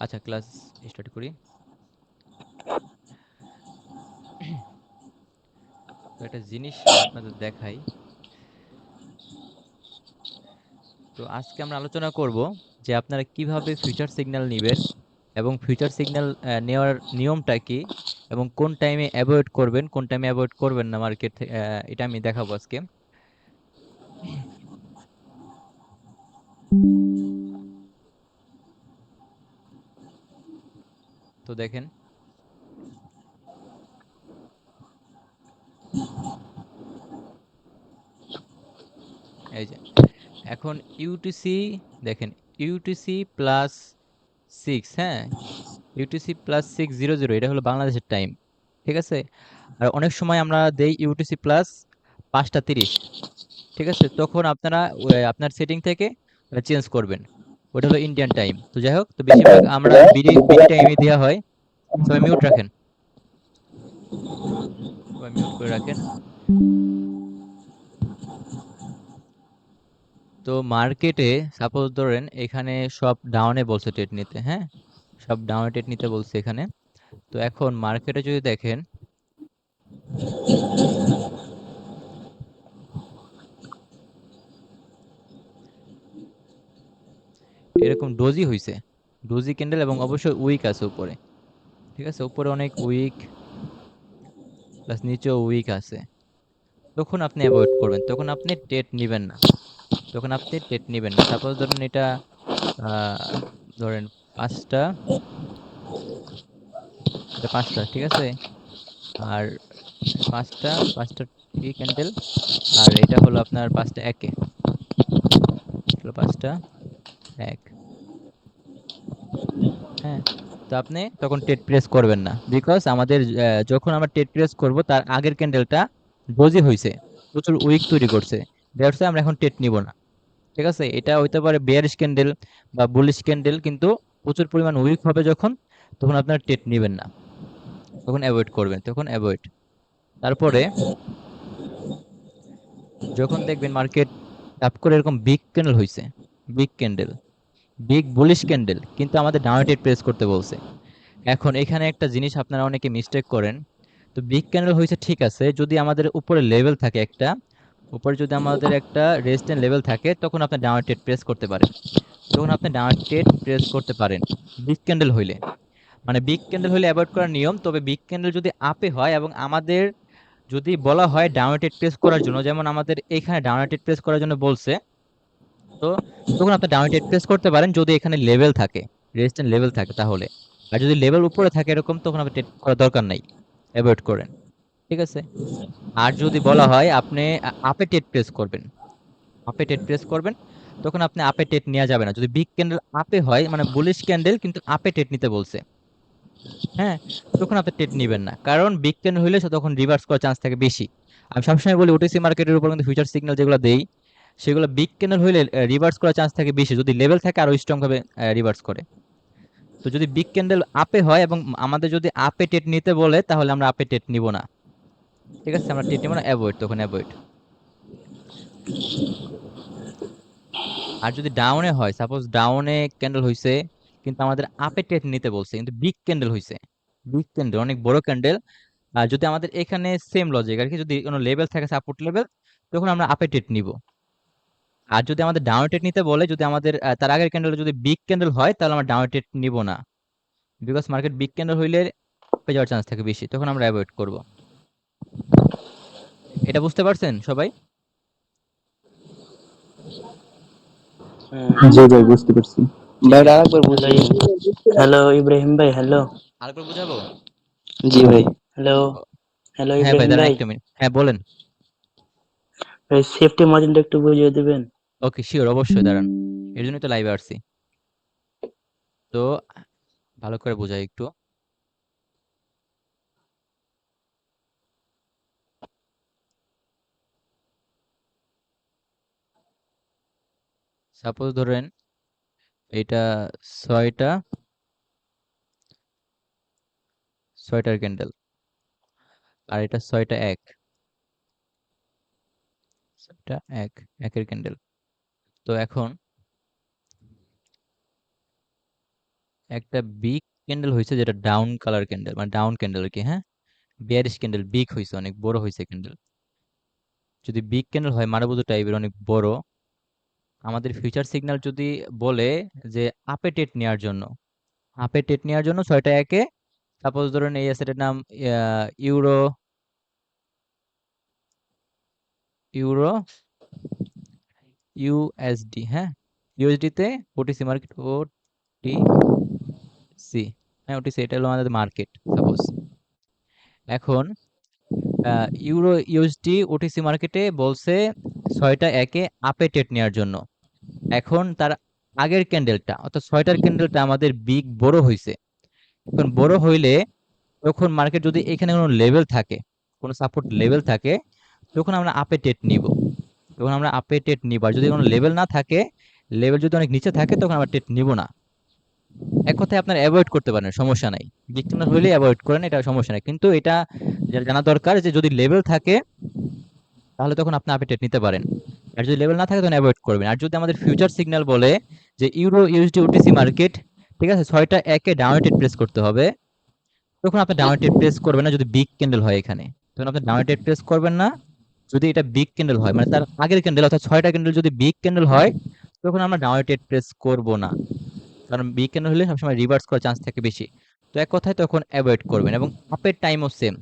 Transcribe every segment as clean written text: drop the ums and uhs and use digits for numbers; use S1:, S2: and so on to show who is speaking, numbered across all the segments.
S1: আচ্ছা, class start করি। তো একটা জিনিস আপনাদের দেখাই। তো আজকে আমরা আলোচনা করব যে আপনারা কিভাবে ফিউচার সিগন্যাল নিবেন এবং ফিউচার সিগন্যাল নেওয়ার নিয়মটা কি এবং কোন টাইমে অ্যাভয়েড করবেন, কোন টাইমে অ্যাভয়েড করবেন না মার্কেট এটা আমি দেখাবো আজকে। তো দেখেন, এই যে এখন ইউটিসি, দেখেন ইউটিসি প্লাস 6, হ্যাঁ, ইউটিসি প্লাস 600, এটা হলো বাংলাদেশের টাইম, ঠিক আছে। আর অনেক সময় আমরা দেই ইউটিসি প্লাস 5:30, ঠিক আছে। তখন আপনারা আপনার সেটিং থেকে চেঞ্জ করবেন, ওটা হলো ইন্ডিয়ান টাইম। তো যাই হোক, তো বেশিরভাগ আমরা বিডি বিডি টাইমে দেওয়া হয়। সবাই মিউট রাখেন, সবাই মিউট করে রাখেন। তো মার্কেটে সাপোজ ধরেন এখানে সব ডাউনে বলছে ট্রেড নিতে, হ্যাঁ, সব ডাউনে ট্রেড নিতে বলছে এখানে। তো এখন মার্কেটে যদি দেখেন এরকম ডোজি হইছে, ডোজি ক্যান্ডেল, এবং অবশ্যই উইক আছে উপরে, ঠিক আছে, উপরে অনেক উইক, প্লাস নিচেও উইক আছে। তখন আপনি অ্যাভয়েড করবেন, তখন আপনি ট্রেড নিবেন না, তখন আপনি ট্রেড নিবেন না। সাপোজ ধরেন এটা আহ, ধরেন পাঁচটা, এটা পাঁচটা, ঠিক আছে। আর পাঁচটা, পাঁচটা টি ক্যান্ডেল, আর এটা হলো আপনার পাঁচটা একে, হলো পাঁচটা এক, হ্যাঁ। তো আপনি তখন টেট প্রেস করবেন না, বিকজ আমাদের যখন আমরা টেট প্রেস করব তার আগের ক্যান্ডেলটা ডোজি হয়েছে, প্রচুর উইক তৈরি করছে, দ্যাটস আমরা এখন টেট নিব না, ঠিক আছে। এটা হইতে পারে বেয়ারিশ ক্যান্ডেল বা বুলিশ ক্যান্ডেল, কিন্তু প্রচুর পরিমাণ উইক হবে যখন, তখন আপনার টেট নেবেন না, তখন অ্যাভয়েড করবেন, তখন অ্যাভয়েড। তারপরে যখন দেখবেন মার্কেট আপ করে এরকম বিগ ক্যান্ডেল হয়েছে, big candle, big bullish candle, কিন্তু আমাদের ডাউন টেট প্রেস করতে বলছে। এখন এখানে একটা জিনিস আপনারা অনেকে মিস্টেক করেন। তো বিগ ক্যান্ডেল হয়েছে, ঠিক আছে, যদি আমাদের উপরে লেভেল থাকে একটা, উপরে যদি আমাদের একটা রেজিস্ট্যান্ট লেভেল থাকে, তখন আপনি ডাউন টেট প্রেস করতে পারেন, তখন আপনি ডাউন টেট প্রেস করতে পারেন বিগ ক্যান্ডেল হইলে। মানে বিগ ক্যান্ডেল হইলে অ্যাভয়েড করার নিয়ম, তবে বিগ ক্যান্ডেল যদি আপে হয় এবং আমাদের যদি বলা হয় ডাউনেটেড প্রেস করার জন্য, যেমন আমাদের এখানে ডাউনেটেড প্রেস করার জন্য বলছে, তো তখন আপনি ডাউনেটেড প্রেস করতে পারেন যদি এখানে লেভেল থাকে, রেজিস্ট্যান্ট লেভেল থাকে তাহলে। আর যদি লেভেল উপরে থাকে এরকম, তখন আপনি ট্রেড করার দরকার নাই, অ্যাভয়েড করেন, ঠিক আছে। আর যদি বলা হয় আপনি আপে টেট প্রেস করবেন, আপে টেট প্রেস করবেন, তখন আপনি আপে টেট নেওয়া যাবে না যদি বিগ ক্যান্ডেল আপে হয়, মানে বুলিশ ক্যান্ডেল কিন্তু আপে টেট নিতে বলছে, হ্যাঁ, তখন আপনি ট্রেড নিবেন না, কারণ বিগ ক্যান্ডেল হইলে সে তখন রিভার্স করার চান্স থাকে বেশি। আমি সবসময় বলি ওটিসি মার্কেটের উপর কিন্তু ফিউচার সিগন্যাল যেগুলো দেই, সেগুলো বিগ ক্যান্ডেল হইলে রিভার্স করার চান্স থাকে বেশি, যদি লেভেল থাকে আরো স্ট্রং ভাবে রিভার্স করে। তো যদি বিগ ক্যান্ডেল আপে হয় এবং আমাদের যদি আপে ট্রেড নিতে বলে, তাহলে আমরা আপে ট্রেড নিব না, ঠিক আছে, আমরা ট্রেড নিব না, অ্যাভয়েড, তখন অ্যাভয়েড। আর যদি ডাউনে হয়, সাপোজ ডাউনে ক্যান্ডেল হইছে, কিন্তু আমাদের আপে ট্রেড নিতে বলছে, কিন্তু বিগ ক্যান্ডেল হইছে, বিগ ক্যান্ডেল অনেক বড় ক্যান্ডেল, আর যদি আমাদের এখানে সেম লজিক আর কি, যদি কোনো লেভেল থাকে সাপোর্ট লেভেল, তখন আমরা আপে ট্রেড নিব। আর যদি আমাদের ডাউন ট্রেড নিতে বলে, যদি আমাদের তার আগের ক্যান্ডেল যদি বিগ ক্যান্ডেল হয়, তাহলে আমরা ডাউন ট্রেড নিব না, বিকজ মার্কেট বিগ ক্যান্ডেল হইলে আপে যাওয়ার চান্স থাকে বেশি, তখন আমরা অ্যাভয়েড করব। এটা বুঝতে পারছেন সবাই?
S2: জি ভাই, বুঝতে পারছি।
S1: ঠিক
S2: ভাই
S1: আছে,
S2: আরেকবার বুঝাই। হ্যালো ইব্রাহিম ভাই, হ্যালো।
S1: আরেকবার বুঝাবো?
S2: জি ভাই, হ্যালো।
S1: ও,
S2: হ্যালো
S1: হ্যাঁ ভাই,
S2: ইব্রাহিম
S1: দাঁড়ান
S2: ভাই,
S1: একটা মিনিট, হ্যাঁ বলেন।
S2: ভাই সেফটি মার্জিনটা একটু বুঝিয়ে দিবেন।
S1: ওকে, শিওর, অবশ্যই, দাঁড়ান, এর জন্যই তো লাইভে আসছি। তো ভালো করে বোঝাই একটু। সাপোজ ধরেন এটা ছয়টা, ছয়টার ক্যান্ডেল, আর এটা ছয়টা এক, ছয়টা এক, একের ক্যান্ডেল। তো এখন একটা বিগ ক্যান্ডেল হয়েছে যেটা ডাউন কালার ক্যান্ডেল, মানে ডাউন ক্যান্ডেল আর কি, হ্যাঁ? বিয়ারিশ ক্যান্ডেল, বিগ হয়েছে, অনেক বড় হয়েছে ক্যান্ডেল। যদি বিগ ক্যান্ডেল হয় মারুবুদু টাইপের অনেক বড়, আমাদের ফিউচার সিগন্যাল যদি বলে যে আপে টেট নেওয়ার জন্য, আপে টেট নেওয়ার জন্য 6টা একে, সাপোজ ধরুন এই অ্যাসেটের নাম ইউরো, ইউরো ইউএসডি, হ্যাঁ? ইউএসডি তে ওটিসি মার্কেট, ওটিসি, হ্যাঁ ওটিসি, এটা হলো আমাদের মার্কেট সাপোজ। এখন ইউরো ইউএসডি ওটিসি মার্কেটে বলছে 6টা একে আপে টেট নেওয়ার জন্য। এখন তার আগের ক্যান্ডেলটা অর্থাৎ 6টার ক্যান্ডেলটা আমাদের বিগ বড় হইছে। এখন বড় হইলে তখন মার্কেট যদি এখানে কোনো লেভেল থাকে, কোনো সাপোর্ট লেভেল থাকে, তখন আমরা আপে টেট নিব। তখন আমরা আপে টেট নিব। আর যদি কোনো লেভেল না থাকে, লেভেল যদি অনেক নিচে থাকে, তখন আমরা টেট নিব না। এক কথায় আপনারা অ্যাভয়েড করতে পারেন, সমস্যা নাই। বিগিনার হইলে অ্যাভয়েড করেন, এটা সমস্যা নাই। কিন্তু এটা জানা দরকার যে যদি লেভেল থাকে তাহলে তখন আপনি আপে টেট নিতে পারেন। আর যদি লেভেল না থাকে তখন অ্যাভয়েড করবেন। আর যদি আমাদের ফিউচার সিগন্যাল বলে যে ইউরো ইউএসডি ওটিসি মার্কেট, ঠিক আছে, 6টা একে ডাউন টেট প্রেস করতে হবে, তখন আপনি ডাউন টেট প্রেস করবেন না যদি বিগ ক্যান্ডেল হয় এখানে। তখন আপনি ডাউন টেট প্রেস করবেন না যদি এটা বিগ ক্যান্ডেল হয়, মানে তার আগের ক্যান্ডেল অর্থাৎ 6টা ক্যান্ডেল যদি বিগ ক্যান্ডেল হয়, তখন আমরা ডাউন টেট প্রেস করব না। কারণ বিগ ক্যান্ডেল হলে সবসময় রিভার্স করার চান্স থাকে বেশি। তো এক কথায় তখন অ্যাভয়েড করবেন। এবং আপের টাইমও সেম,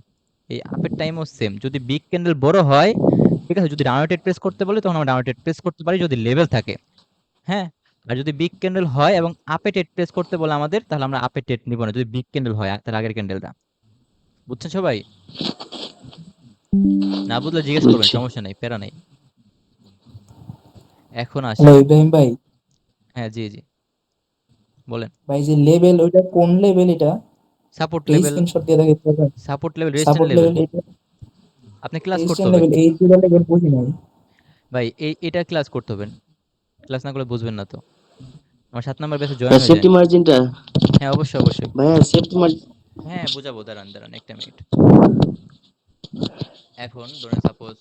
S1: এই আপের টাইমও সেম। যদি বিগ ক্যান্ডেল বড় হয়, ঠিক আছে, যদি ডাউনওয়ার্ড প্রেস করতে বলে তখন আমরা ডাউনওয়ার্ড প্রেস করতে পারি যদি লেভেল থাকে, হ্যাঁ? আর যদি বিগ ক্যান্ডেল হয় এবং আপে টেট প্রেস করতে বলে আমাদের, তাহলে আমরা আপে টেট নিব না যদি বিগ ক্যান্ডেল হয় তার আগের ক্যান্ডেলটা। বুঝছেন সবাই? না বুঝলে জিজ্ঞেস করবেন,
S2: বুঝছি।
S1: সমস্যা নাই, প্যারা নাই। এখন
S3: হ্যালো
S1: আসি,
S3: ইব্রাহিম ভাই।
S1: হ্যাঁ জি জি বলেন।
S3: ভাই যে লেভেল ওইটা কোন লেভেল এটা?
S1: সাপোর্ট
S3: একটা
S1: লেভেল,
S3: স্ক্রিনশট দিয়ে দেখাতে পারবেন?
S1: Support level, resistant
S3: support
S1: level.
S3: Level এটা,
S1: আপনি ক্লাস করতে
S3: রেজিস্ট্যান্ট
S1: হবে
S3: লেভেল এই দুটো লেভেল বুঝি নাই।
S1: ভাই, এটা ক্লাস করতে হবে। ক্লাস না করলে বুঝবেন না তো। আমার 7 নাম্বার ব্যাচে জয়েন হয়ে
S2: সেফটি
S1: যান।
S2: মার্জিনটা
S1: হ্যাঁ অবশ্যই অবশ্যই।
S2: ভাইয়া, সেফটি মার্জিন।
S1: হ্যাঁ বুঝাবো, দাঁড়ান দাঁড়ান একটা মিনিট। এখন ধরেন সাপোজ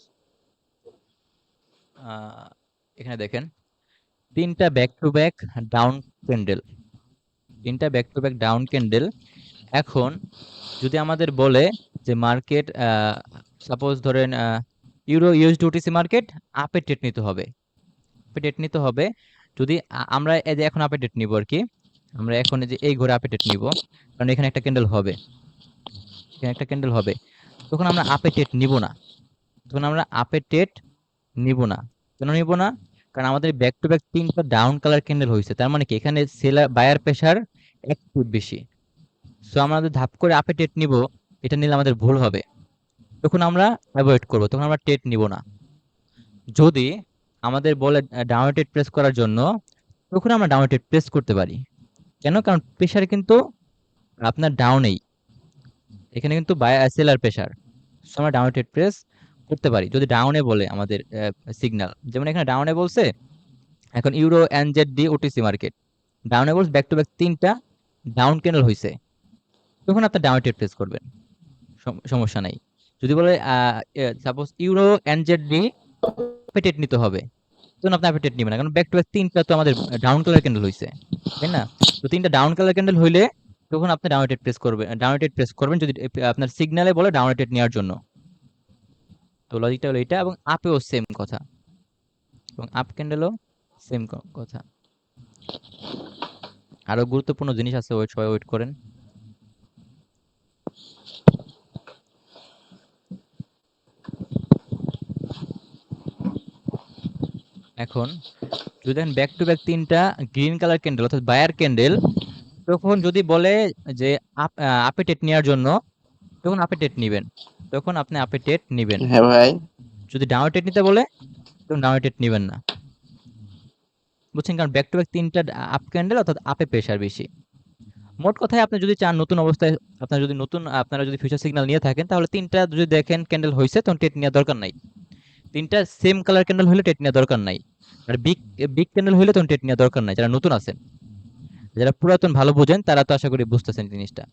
S1: এখানে দেখেন 3টা back to back down candle, 3টা back to back down candle. এখন যদি আমাদের বলে যে মার্কেট সাপোজ ধরেন ইউরো ইউএসডি ওটিসি মার্কেট আপে টেট নিতে হবে, আপে টেট নিতে হবে। যদি আমরা এই যে এখন আপে টেট নিব আর কি, আমরা এখন এই যে এই ঘরে আপে টেট নিব, কারণ এখানে একটা ক্যান্ডেল হবে, এখানে একটা ক্যান্ডেল হবে, তখন আমরা আপে টেট নিব না। তখন আমরা আপে টেট নিব না। কেন নিব না? কারণ আমাদের ব্যাক টু ব্যাক 3টা ডাউন কালার ক্যান্ডেল হয়েছে, তার মানে কি এখানে সেলার বায়ার প্রেসার একটু বেশি। সো আমরা যদি ধাপ করে আপে টেট নিব, এটা নিলে আমাদের ভুল হবে। তখন আমরা অ্যাভয়েড করব, তখন আমরা টেট নিব না। যদি আমাদের বলে ডাউন টেট প্রেস করার জন্য, তখন আমরা ডাউন টেট প্রেস করতে পারি। কেন? কারণ প্রেসার কিন্তু আপনার ডাউনেই, এখানে কিন্তু সেলার প্রেসার। সো আমরা ডাউন টেট প্রেস করতে পারি যদি ডাউনে বলে আমাদের সিগন্যাল। যেমন এখানে ডাউনে বলছে এখন ইউরো এনজেডডি ওটিসি মার্কেট, ডাউনে বলছে ব্যাক টু ব্যাক 3টা ডাউন ক্যান্ডেল হয়েছে, তখন আপনি ডাউন টেট প্রেস করবেন, সমস্যা নাই। যদি বলে সাপোজ ইউরো এনজেডডি আপডেট নিতে হবে, তখন আপনি আপডেট নেবেন না, কারণ ব্যাক টু ব্যাক 3টা তো আমাদের ডাউন কালার ক্যান্ডেল হয়েছে, তাই না? তো 3টা ডাউন কালার ক্যান্ডেল হইলে তখন আপনি ডাউনটেড প্রেস করবেন, ডাউনটেড প্রেস করবেন যদি আপনার সিগন্যালে বলে ডাউনটেড নেওয়ার জন্য। তো লজিকটা হলো এটা। এবং আপেও সেম কথা, এবং আপ ক্যান্ডেলও সেম কথা। আরো গুরুত্বপূর্ণ জিনিস আছে, ওয়েট, সবাই ওয়েট করেন। এখন যদি দেখেন ব্যাক টু ব্যাক 3টা গ্রিন কালার ক্যান্ডেল অর্থাৎ বায়ার ক্যান্ডেল, তখন যদি বলে যে আপে টেট নেওয়ার জন্য, তখন আপে টেট নিবেন, তখন আপনি আপে টেট নিবেন।
S2: হ্যাঁ ভাই।
S1: যদি ডাউন টেট নিতে বলে তখন ডাউন টেট নিবেন না। বুঝছেন? কারণ ব্যাক টু ব্যাক 3টা আপ ক্যান্ডেল অর্থাৎ আপে প্রেসার বেশি। মোট কথায় আপনি যদি চান নতুন অবস্থায়, আপনার যদি নতুন, আপনারা যদি ফিউচার সিগন্যাল নিয়ে থাকেন, তাহলে 3টা যদি দেখেন ক্যান্ডেল হয়েছে তখন টেট নেওয়ার দরকার নাই। 3টা সেম কালার ক্যান্ডেল হলে টেট নেওয়ার দরকার নাই। আর বিগ বিগ ক্যান্ডেল হলে তখন টেট নেওয়ার দরকার নাই, যারা নতুন আছেন। যারা পুরাতন ভালো বোঝেন তারা তো আশা করি বুঝতেছেন জিনিসটা।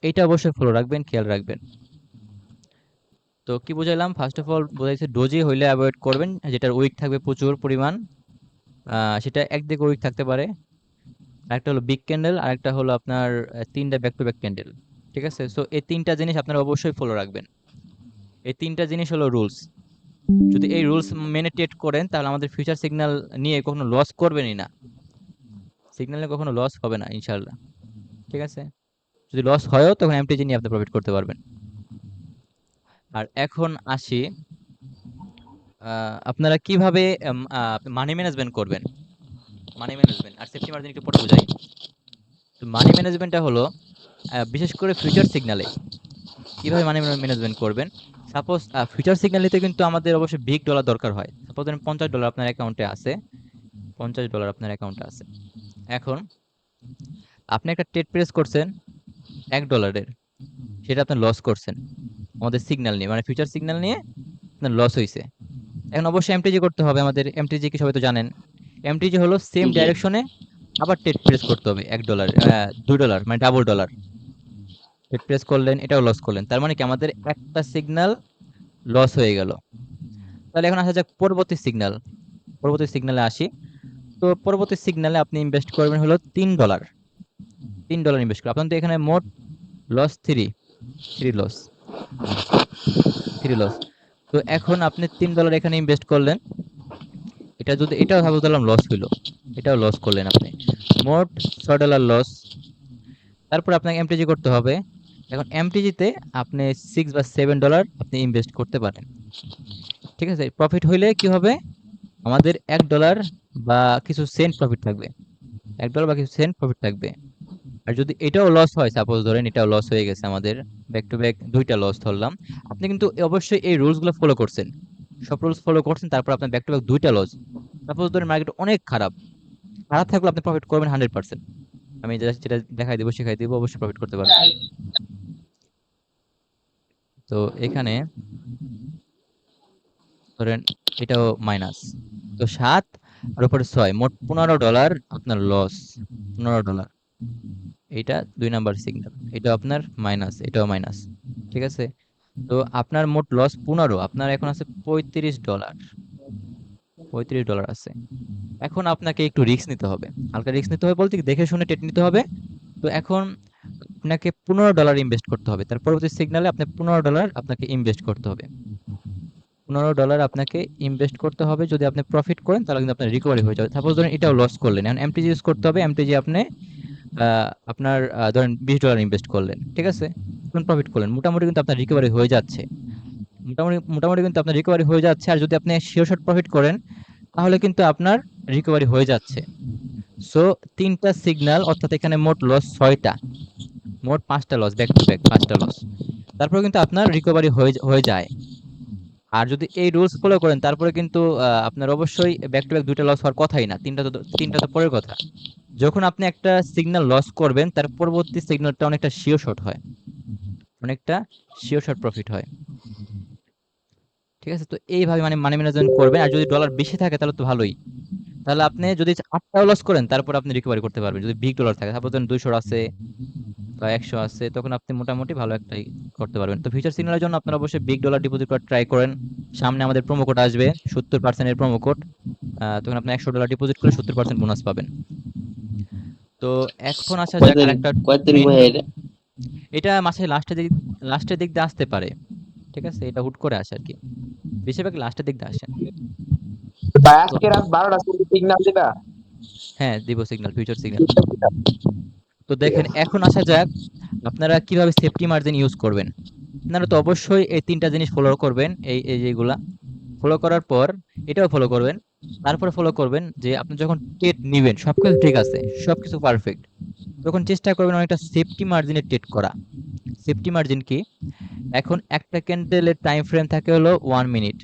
S1: এইটা অবশ্যই ফলো রাখবেন, খেয়াল রাখবেন। তো কি বুঝাইলাম? ফার্স্ট অফ অল বোঝাইছে ডোজি হইলে অ্যাভয়েড করবেন, যেটার উইক থাকবে প্রচুর পরিমাণ। সেটা একদিকে উইক থাকতে পারে। একটা হলো বিগ ক্যান্ডেল, আর একটা হলো আপনার তিনটা ব্যাক টু ব্যাক ক্যান্ডেল। ঠিক আছে, সো এই তিনটা জিনিস আপনারা অবশ্যই ফলো রাখবেন। এই তিনটা জিনিস হলো রুলস। যদি এই রুলস মেনে ট্রেড করেন তাহলে আমাদের ফিউচার সিগন্যাল নিয়ে কখনো লস করবেনই না, সিগন্যালে কখনো লস হবে না ইনশাল্লাহ। ঠিক আছে, যদি লস হয়ও তখন এমটিজি নিয়ে আপনি প্রফিট করতে পারবেন। আর এখন আসি, আপনারা কিভাবে মানি ম্যানেজমেন্ট করবেন। মানি ম্যানেজমেন্ট আর সেফটি মার্জিন একটু পরে বোঝাই। তো মানি ম্যানেজমেন্টটা হলো বিশেষ করে ফিউচার সিগন্যালে কিভাবে মানি ম্যানেজমেন্ট করবেন। সাপোজ ফিউচার সিগন্যাল নিতে কিন্তু আমাদের অবশ্যই বিগ ডলার দরকার হয়। সাপোজ ধরেন $50 আপনার অ্যাকাউন্টে আছে, $50 আপনার অ্যাকাউন্টে আছে। এখন আপনি একটা ট্রেড প্রেস করছেন $1, সেটা আপনি লস করছেন আমাদের সিগন্যাল নিয়ে, মানে ফিউচার সিগন্যাল নিয়ে আপনার লস হয়েছে। এখন অবশ্যই এমটিজি করতে হবে আমাদের। এমটিজি কি সবাই তো জানেন, এমটিজি হলো সেম
S2: জি।
S1: ডাইরেকশনে আবার ট্রেড প্রেস করতে হবে $1, $2, মানে ডাবল ডলার ট্রেড প্রেস করলেন, এটাও লস করলেন, তার মানে কি আমাদের একটা সিগন্যাল লস হয়ে গেল। তাহলে এখন আসা যাক পরবর্তী সিগন্যাল, পরবর্তী সিগন্যালে আসি। তো পরবর্তী সিগন্যালে আপনি ইনভেস্ট করবেন হলো $3, $3 ইনভেস্ট করবেন। আপনার তো এখানে মোট loss three loss, three loss. তো এখন আপনি $3 এখানে ইনভেস্ট করলেন, এটা যদি এটাও সাপোজ ধরলাম লস হইলো, এটাও লস করলেন আপনি, মোট $6 লস। তারপর আপনাকে এমটিজি করতে হবে। এখন এমটিজিতে আপনি $6 বা $7 আপনি ইনভেস্ট করতে পারেন। ঠিক আছে, প্রফিট হইলে কি হবে, আমাদের $1 বা কিছু সেন্ট প্রফিট থাকবে, $1 বা কিছু সেন্ট প্রফিট থাকবে। আর যদি এটাও লস হয়, সাপোজ ধরেন এটাও লস হয়ে গেছে আমাদের, ব্যাক টু ব্যাক দুইটা লস ধরলাম, আপনি কিন্তু অবশ্যই এই রুলস গুলো ফলো করছেন, সব রুলস ফলো করছেন, তারপর আপনার ব্যাক টু ব্যাক দুইটা লস। সাপোজ ধরেন মার্কেট অনেক খারাপ, খারাপ থাকলে আপনি প্রফিট করবেন 100%। আমি জাস্ট যেটা দেখাই দিব শিখাই দিব, অবশ্যই প্রফিট করতে পারবেন। তো এখানে ধরেন এটাও মাইনাস, তো 7 আর উপরে 6, মোট $15 আপনার লস, $15। এটা 2 নাম্বার সিগন্যাল, এটা আপনার মাইনাস, এটাও মাইনাস। ঠিক আছে, তো আপনার মোট লস 15, আপনার এখন আছে $35, $35 আছে। এখন আপনাকে একটু রিস্ক নিতে হবে, হালকা রিস্ক নিতে হবে বলতে কি দেখে শুনে ট্রেড নিতে হবে। তো এখন আপনাকে $15 ইনভেস্ট করতে হবে, তার পরবর্তী সিগন্যালে আপনি $15 আপনাকে ইনভেস্ট করতে হবে। $15 আপনাকে ইনভেস্ট করতে হবে, যদি আপনি প্রফিট করেন তাহলে কিন্তু আপনার রিকভারি হয়ে যাবে। সাপোজ ধরেন এটাও লস করলেন, এখন এমটিজি ইউজ করতে হবে। এমটিজি আপনি আপনার ধরেন $20 ইনভেস্ট করলেন, ঠিক আছে, এখন প্রফিট করলেন, মোটামুটি কিন্তু আপনার রিকভারি হয়ে যাচ্ছে, মোটামুটি মোটামুটি কিন্তু আপনার রিকভারি হয়ে যাচ্ছে। আর যদি আপনি শিওর শট প্রফিট করেন তাহলে কিন্তু আপনার রিকভারি হয়ে যাচ্ছে। সো তিনটা সিগন্যাল, অর্থাৎ এখানে মোট লস 6টা, মোট 5টা লস, ব্যাক টু ব্যাক 5টা লস, তারপরে কিন্তু আপনার রিকভারি হয়ে যায়। আর যদি এই রুলস ফলো করেন তারপরে কিন্তু আপনার অবশ্যই ব্যাক টু ব্যাক দুইটা লস হওয়ার কথাই না, তিনটা তো পরের কথা। যখন আপনি একটা সিগন্যাল লস করবেন তার পরবর্তী সিগন্যালটা অনেকটা শিওর শট হয়, অনেকটা শিওর শট প্রফিট হয়। ঠিক আছে, তো এইভাবে মানে মানি ম্যানেজমেন্ট করবেন। আর যদি ডলার বেশি থাকে তাহলে তো ভালোই, তাহলে আপনি যদি 8টাও লস করেন তারপর আপনি রিকভারি করতে পারবেন। যদি বিগ ডলার থাকে, সাপোজ 200 আছে বা 100 আছে, তখন আপনি মোটামুটি ভালো একটাই করতে পারবেন। তো ফিউচার সিগন্যালের জন্য আপনারা অবশ্যই বিগ ডলার ডিপোজিট করার ট্রাই করেন। সামনে আমাদের প্রোমো কোড আসবে, 70% এর প্রোমো কোড, তখন আপনি $100 ডিপোজিট করলে 70% বোনাস পাবেন। তো এখন আসা যাক
S2: কয়দিন
S1: আরেকটা
S2: কয়দিন
S1: মেইন,
S2: ভাই এটা?
S1: এটা মাসের লাস্টের দিক দিয়ে আসতে পারে। ঠিক আছে, এটা হুট করে আসে আর কি, বেশিরভাগ লাস্টের দিক দিয়ে আসে।
S4: ভাই
S1: তো
S4: আজকে রাত 12টার সময় সিগন্যাল দিবা?
S1: হ্যাঁ, দিব সিগন্যাল, ফিউচার সিগন্যাল। তো দেখেন এখন আসা যাক আপনারা কিভাবে সেফটি মার্জিন ইউজ করবেন। আপনারা তো অবশ্যই এই তিনটা জিনিস ফলো করবেন, এই এই যেগুলা ফলো করার পর এটাও ফলো করবেন। তারপরে ফলো করবেন যে আপনি যখন ট্রেড নিবেন সবকিছু ঠিক আছে, সবকিছু পারফেক্ট, তখন চেষ্টা করবেন অনেকটা সেফটি মার্জিনে ট্রেড করা। সেফটি মার্জিন কি, এখন একটা ক্যান্ডেলের টাইম ফ্রেম থাকে হলো 1 মিনিট,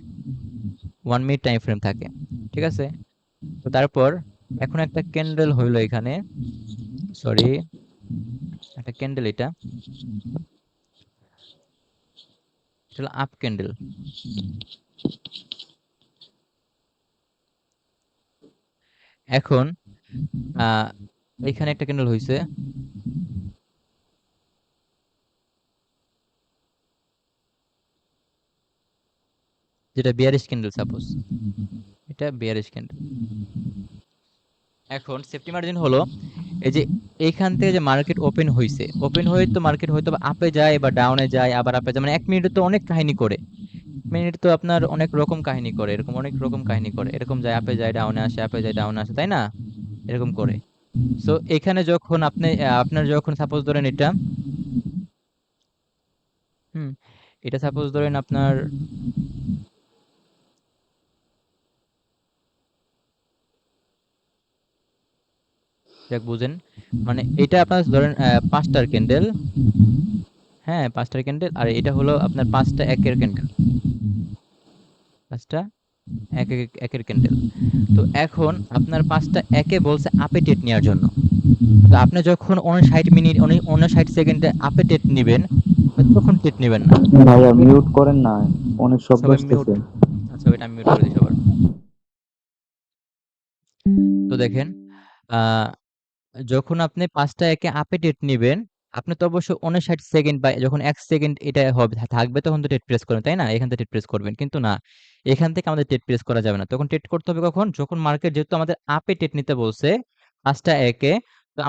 S1: 1 মিনিট টাইম ফ্রেম থাকে। ঠিক আছে, তো তারপর এখন একটা ক্যান্ডেল হইলো এখানে, সরি, একটা ক্যান্ডেল, এটা এটা হলো আপ ক্যান্ডেল। এখন আহ এখানে একটা ক্যান্ডেল হইছে, যেটা বিয়ারিশ ক্যান্ডেল, সাপোজ এটা বিয়ারিশ ক্যান্ডেল। এখন সেফটি মার্জিন হলো এই যে এইখান থেকে যে মার্কেট ওপেন হয়েছে, ওপেন হয়ে তো মার্কেট হয়তো আপে যায় বা ডাউনে যায়, আবার আপে যায়, মানে 1 মিনিটে তো অনেক কাহিনী করে। মিনিট তো আপনার অনেক রকম কাহিনী করে, এরকম অনেক রকম কাহিনী করে, এরকম যায় আপে যায় ডাউনে আসে, আপে যায় ডাউনে আসে, তাই না? এরকম করে। সো এখানে যখন আপনি আপনার যখন সাপোজ ধরেন এটা, হুম, এটা সাপোজ ধরেন আপনার, দেখ বুঝেন, মানে এটা আপনার ধরেন 5টার ক্যান্ডেল, হ্যাঁ 5টার ক্যান্ডেল, আর এটা হলো আপনার 5টা একের ক্যান্ডেল, 5টা একের ক্যান্ডেল। তো এখন আপনার 5টা একে বলছে আপে টেট নেওয়ার জন্য। তো আপনি যখন 59 মিনিট 59 সেকেন্ডে আপে টেট নিবেন, তখন টেট নিবেন না।
S5: ভাইয়া মিউট করেন না, অনেক শব্দ
S1: সবাই মিউট,
S5: আসতেছে।
S1: আচ্ছা ওইটা আমি মিউট করে দিই সবার। তো দেখেন, আহ যখন আপনি 5টা একে আপে টেট নিবেন, আপনি তো অবশ্যই 59 সেকেন্ড বা যখন 1 সেকেন্ড এটা হবে থাকবে তখন তো টেট প্রেস করবেন, তাই না? এখান থেকে টেট প্রেস করবেন, কিন্তু না, এখান থেকে আমাদের টেট প্রেস করা যাবে না। তখন টেট করতে হবে কখন? যখন মার্কেট যেহেতু আমাদের আপে টেট নিতে বলছে 5টা একে, তো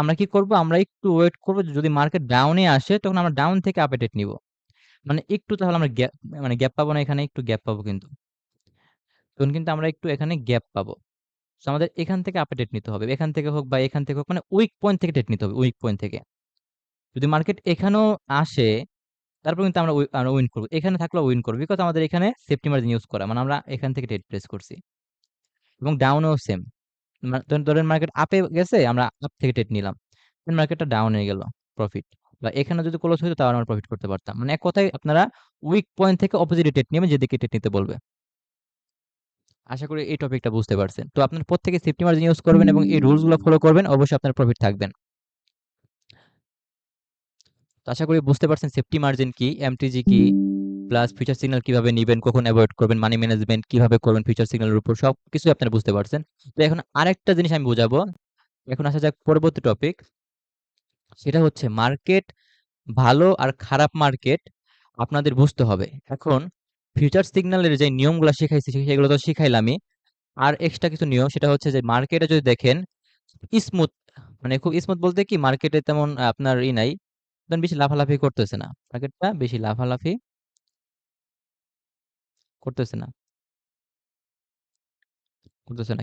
S1: আমরা কি করব? আমরা একটু ওয়েট করব, যদি মার্কেট ডাউনে আসে তখন আমরা ডাউন থেকে আপে টেট নিব। মানে একটু, তাহলে আমরা গ্যাপ, মানে গ্যাপ পাবো না, এখানে একটু গ্যাপ পাবো কিন্তু, তখন কিন্তু আমরা একটু এখানে গ্যাপ পাবো। সো আমাদের এখান থেকে আপে টেট নিতে হবে, এখান থেকে হোক বা এখান থেকে হোক, মানে উইক পয়েন্ট থেকে টেট নিতে হবে, উইক পয়েন্ট থেকে। যদি মার্কেট এখানেও আসে, তারপর কিন্তু আমরা উইন করব, এখানে থাকলেও উইন করবো, বিকজ আমাদের এখানে সেফটি মার্জিন ইউজ করা, মানে আমরা এখান থেকে টেট প্লেস করছি। এবং ডাউনেও সেম, ধরেন মার্কেট আপে গেছে, আমরা আপ থেকে টেট নিলাম, মার্কেটটা ডাউনে গেল, প্রফিট। বা এখানে যদি ক্লোজ হতো তাহলে আমরা প্রফিট করতে পারতাম। মানে এক কথায় আপনারা উইক পয়েন্ট থেকে অপোজিট টেট নেবেন, যেদিকে টেট নিতে বলবে। আশা করি এই টপিকটা বুঝতে পারছেন। তো আপনার প্রত্যেকে সেফটি মার্জিন ইউজ করবেন এবং এই রুলস গুলো ফলো করবেন, অবশ্যই আপনার প্রফিট থাকবেন। তো আশা করি বুঝতে পারছেন সেফটি মার্জিন কি, এমটিজি কি, প্লাস ফিউচার সিগন্যাল কিভাবে নিবেন, কখন অ্যাভয়েড করবেন, মানি ম্যানেজমেন্ট কিভাবে করবেন ফিউচার সিগন্যালের উপর, সবকিছু আপনারা বুঝতে পারছেন। তো এখন আরেকটা জিনিস আমি বোঝাবো। এখন আসা যাক পরবর্তী টপিক, সেটা হচ্ছে মার্কেট ভালো আর খারাপ মার্কেট আপনাদের বুঝতে হবে। এখন ফিউচার সিগন্যালের যে নিয়মগুলো শিখাইছি সেগুলো তো শিখাইলামই, আর এক্সট্রা কিছু নিয়ম, সেটা হচ্ছে যে মার্কেটে যদি দেখেন স্মুথ, মানে খুব স্মুথ বলতে কি, মার্কেটে তেমন আপনার নাই, তেমন বেশি লাফালাফি করতেছে না, মার্কেটটা বেশি লাফালাফি করতেছে না,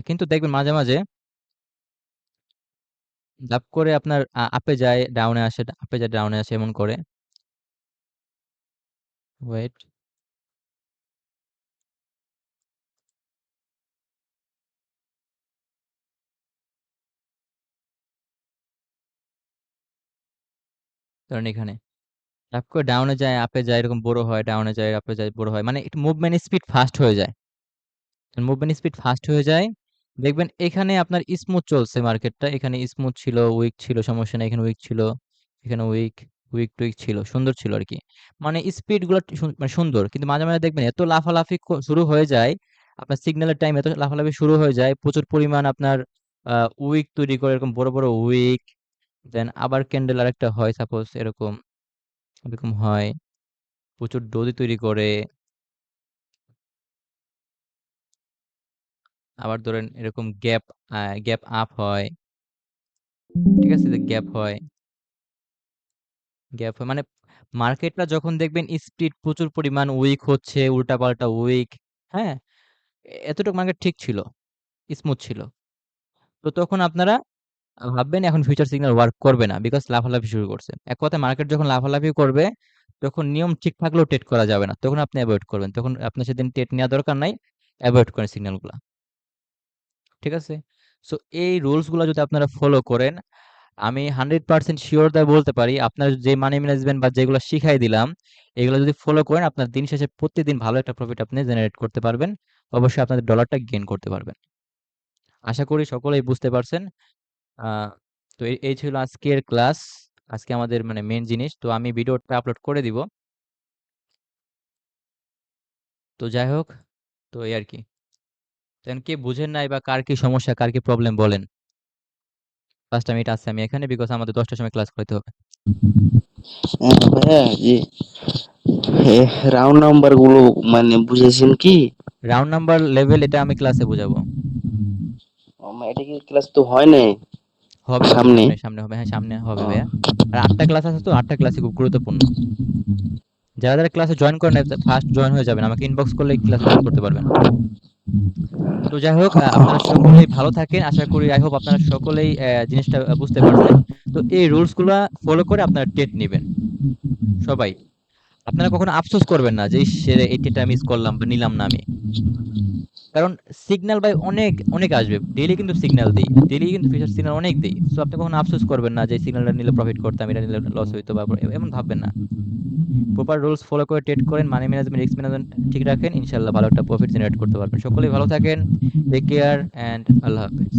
S1: কিন্তু দেখবেন মাঝে মাঝে ধাপ করে আপনার আপে যায় ডাউনে আসে, আপে যায় ডাউনে আসে, এমন করে। ওয়েট, ধরেন এখানে ধাপ করে ডাউনে যায় আপে যায়, এরকম বড় হয়, ডাউনে যায় আপে যায় বড় হয়, মানে একটু মুভমেন্ট স্পিড ফাস্ট হয়ে যায়। মুভমেন্ট স্পিড ফাস্ট হয়ে যায়, দেখবেন এখানে আপনার স্মুথ চলছে মার্কেটটা, এখানে স্মুথ ছিল, উইক ছিল, সমস্যা নেই, এখানে উইক ছিল, এখানে উইক, উইক টুইক ছিল, সুন্দর ছিল আর কি। মানে স্পিড গুলো মানে সুন্দর, কিন্তু মাঝে মাঝে দেখবেন এত লাফালাফি শুরু হয়ে যায়, আপনার সিগন্যালের টাইম এত লাফালাফি শুরু হয়ে যায়, প্রচুর পরিমাণ আপনার উইক তৈরি করে, এরকম বড় বড় উইক, দেন আবার ক্যান্ডেল আরেকটা হয় সাপোজ, এরকম এরকম হয়, প্রচুর ডোজি তৈরি করে, আবার ধরেন এরকম গ্যাপ, গ্যাপ আপ হয়, ঠিক আছে, যে গ্যাপ হয়, মানে মার্কেটটা যখন দেখবেন স্পিড প্রচুর পরিমাণ উইক হচ্ছে, উল্টাপাল্টা উইক, হ্যাঁ, এতটুকু মার্কেট ঠিক ছিল, স্মুথ ছিল, তো তখন আপনারা ভাববেন এখন ফিউচার সিগন্যাল ওয়ার্ক করবে না, বিকজ লাফালাফি শুরু করছে। এক কথায় মার্কেট যখন লাফালাফি করবে, তখন নিয়ম ঠিক থাকলেও টেট করা যাবে না, তখন আপনি অ্যাভয়েড করবেন, তখন আপনার সেদিন টেট নেওয়া দরকার নাই, অ্যাভয়েড করেন সিগন্যালগুলো, ঠিক আছে? সো এই রুলস গুলো যদি আপনারা ফলো করেন, আমি 100% শিওর দিয়ে বলতে পারি, আপনার যে মানি ম্যানেজমেন্ট বা যেগুলো শিখাই দিলাম, এগুলো যদি ফলো করেন, আপনার দিন শেষে প্রতিদিন ভালো একটা প্রফিট আপনি জেনারেট করতে পারবেন, অবশ্যই আপনাদের ডলারটা গেইন করতে পারবেন। আশা করি সকলেই বুঝতে পারছেন। আহ, তো এই ছিল আজকের ক্লাস, আজকে আমাদের মানে মেন জিনিস। তো আমি ভিডিওটা আপলোড করে দিব। তো যাই হোক, তো এই আর কি। দেন কে বুঝেন নাই বা কার কি সমস্যা, কার কি প্রবলেম বলেন। ফার্স্ট টাইম এটা আছে আমি এখানে, বিকজ আমাদের 10টার সময় ক্লাস করতে হবে।
S2: ভাইয়া যে রাউন্ড নাম্বার গুলো মানে বুঝেছেন কি?
S1: রাউন্ড নাম্বার লেভেল এটা আমি ক্লাসে বোঝাবো।
S6: এটা কি ক্লাস তো হয় নাই
S1: হবে হবে
S6: সামনে?
S1: সামনে সামনে হবে, হ্যাঁ সামনে হবে
S6: ও,
S1: ভাইয়া। আর 8টা ক্লাস আছে, তো 8টা ক্লাসই খুব গুরুত্বপূর্ণ। যারা যারা ক্লাসে জয়েন করেন ফার্স্ট জয়েন হয়ে যাবেন, আমাকে ইনবক্স করলে ক্লাসে জয়েন করতে পারবেন। তো যাই হোক, আপনারা সকলেই ভালো থাকেন, আশা করি আই হোপ আপনারা সকলেই জিনিসটা বুঝতে পারছেন। তো এই রুলস গুলা ফলো করে আপনারা টেট নেবেন সবাই। আপনারা কখনো আফসোস করবেন না যে ইস, এই টেটটা মিস করলাম বা নিলাম না আমি। কারণ সিগন্যাল ভাই অনেক অনেক আসবে, ডেইলি কিন্তু সিগন্যাল দেই, ডেইলি কিন্তু ফিচার সিগন্যাল অনেক দেই। সো আপনি কখনো আফসোস করবেন না যে সিগন্যালটা নিলে প্রফিট করতাম, এটা নিলে লস হইতো, বা এমন ভাববেন না। প্রপার রুলস ফলো করে ট্রেড করেন, মানি ম্যানেজমেন্ট, রিস্ক ম্যানেজমেন্ট ঠিক রাখেন, ইনশাল্লাহ ভালো একটা প্রফিট জেনারেট করতে পারবেন। সকলেই ভালো থাকেন, টেক কেয়ার, অ্যান্ড আল্লাহ হাফেজ।